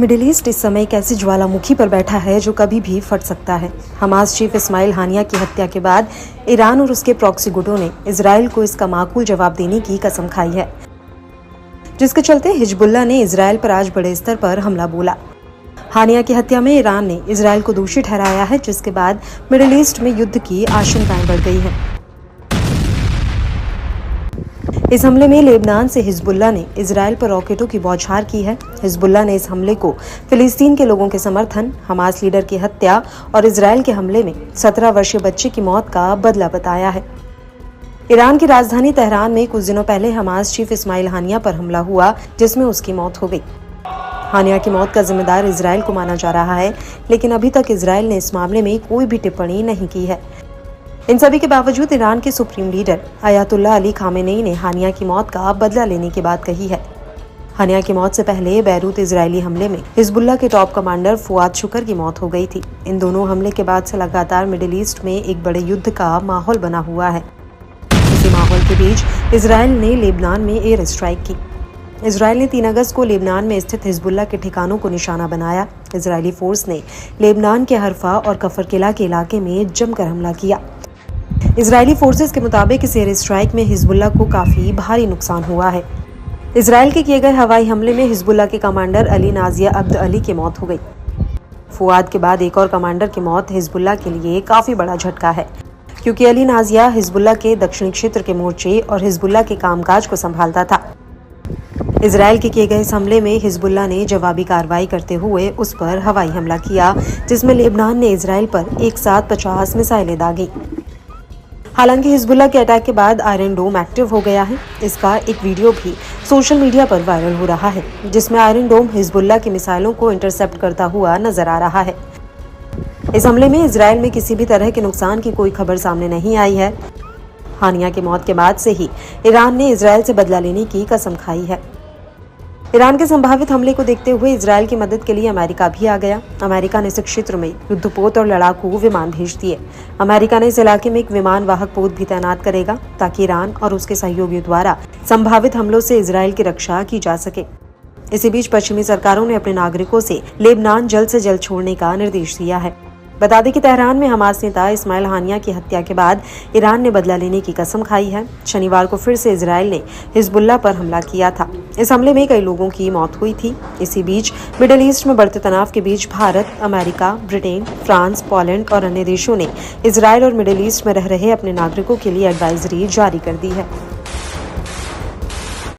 Middle east इस समय एक ऐसी ज्वालामुखी पर बैठा है जो कभी भी फट सकता है। हमास चीफ इस्माइल हानिया की हत्या के बाद ईरान और उसके प्रॉक्सी गुटों ने इजराइल को इसका माकूल जवाब देने की कसम खाई है, जिसके चलते हिजबुल्लाह ने इजराइल पर आज बड़े स्तर पर हमला बोला। हानिया की हत्या में ईरान ने इजराइल को दोषी ठहराया है, जिसके बाद मिडिल ईस्ट में युद्ध की आशंकाएं बढ़ गई हैं। इस हमले में लेबनान से हिजबुल्लाह ने इजराइल पर रॉकेटों की बौछार की है। हिजबुल्लाह ने इस हमले को फिलिस्तीन के लोगों के समर्थन, हमास लीडर की हत्या और इजराइल के हमले में 17 वर्षीय बच्चे की मौत का बदला बताया है। ईरान की राजधानी तेहरान में कुछ दिनों पहले हमास चीफ इस्माइल हानिया पर हमला हुआ, जिसमें उसकी मौत हो गई। हानिया की मौत का जिम्मेदार इजराइल को माना जा रहा है, लेकिन अभी तक इजराइल ने इस मामले में कोई भी टिप्पणी नहीं की है। इन सभी के बावजूद ईरान के supreme leader Ayatollah Ali Khamenei ने हानिया की मौत का बदला लेने की बात कही है। हानिया की मौत से पहले बैरूत इजरायली हमले में हिजबुल्लाह के टॉप कमांडर फुआद शुकर की मौत हो गई थी। इन दोनों हमले के बाद से लगातार मिडिल ईस्ट में एक बड़े युद्ध का माहौल बना हुआ है। इसी माहौल के बीच इजराइल ने लेबनान में एयर स्ट्राइक की। इजराइल ने 3 अगस्त को लेबनान में स्थित हिजबुल्लाह के ठिकानों को निशाना बनाया। इजरायली फोर्स ने लेबनान के हरफा और कफर किला के इलाके में जमकर हमला किया। इजरायली फोर्सेस के मुताबिक इस एयर स्ट्राइक में हिजबुल्लाह को काफी भारी नुकसान हुआ है। इजराइल के किए गए हवाई हमले में हिजबुल्लाह के कमांडर अली नाजिया अब्द अली की मौत हो गई। फुआद के बाद एक और कमांडर की मौत हिजबुल्लाह के लिए काफी बड़ा झटका है, क्योंकि अली नाजिया हिजबुल्लाह के दक्षिणी क्षेत्र के मोर्चे और हिजबुल्लाह के कामकाज को संभालता था। इजराइल के किए गए इस हमले में हिजबुल्लाह ने जवाबी कार्रवाई करते हुए उस पर हवाई हमला किया, जिसमें लेबनान ने इजराइल पर एक साथ 50 मिसाइलें दागी। हालांकि हिजबुल्लाह के अटैक के बाद आयरन डोम एक्टिव हो गया है। इसका एक वीडियो भी सोशल मीडिया पर वायरल हो रहा है, जिसमें आयरन डोम हिजबुल्लाह की मिसाइलों को इंटरसेप्ट करता हुआ नजर आ रहा है। इस हमले में इजराइल में किसी भी तरह के नुकसान की कोई खबर सामने नहीं आई है। हानिया की मौत के बाद से ही ईरान ने इजराइल से बदला लेने की कसम खाई है। ईरान के संभावित हमले को देखते हुए इजराइल की मदद के लिए अमेरिका भी आ गया। अमेरिका ने इस क्षेत्र में युद्धपोत और लड़ाकू विमान भेज दिए। अमेरिका ने इस इलाके में एक विमान वाहक पोत भी तैनात करेगा, ताकि ईरान और उसके सहयोगियों द्वारा संभावित हमलों से इजराइल की रक्षा की जा सके। इसी बीच पश्चिमी सरकारों ने अपने नागरिकों से लेबनान जल्द से जल्द छोड़ने का निर्देश दिया है। बता दें कि तेहरान में हमास नेता इस्माइल हानिया की हत्या के बाद ईरान ने बदला लेने की कसम खाई है। शनिवार को फिर से इजराइल ने हिजबुल्लाह पर हमला किया था। इस हमले में कई लोगों की मौत हुई थी। इसी बीच मिडिल ईस्ट में बढ़ते तनाव के बीच Bharat, America, Britain, France, Poland और अन्य देशों ने इजराइल और मिडिल ईस्ट में रह रहे अपने नागरिकों के लिए एडवाइजरी जारी कर दी है।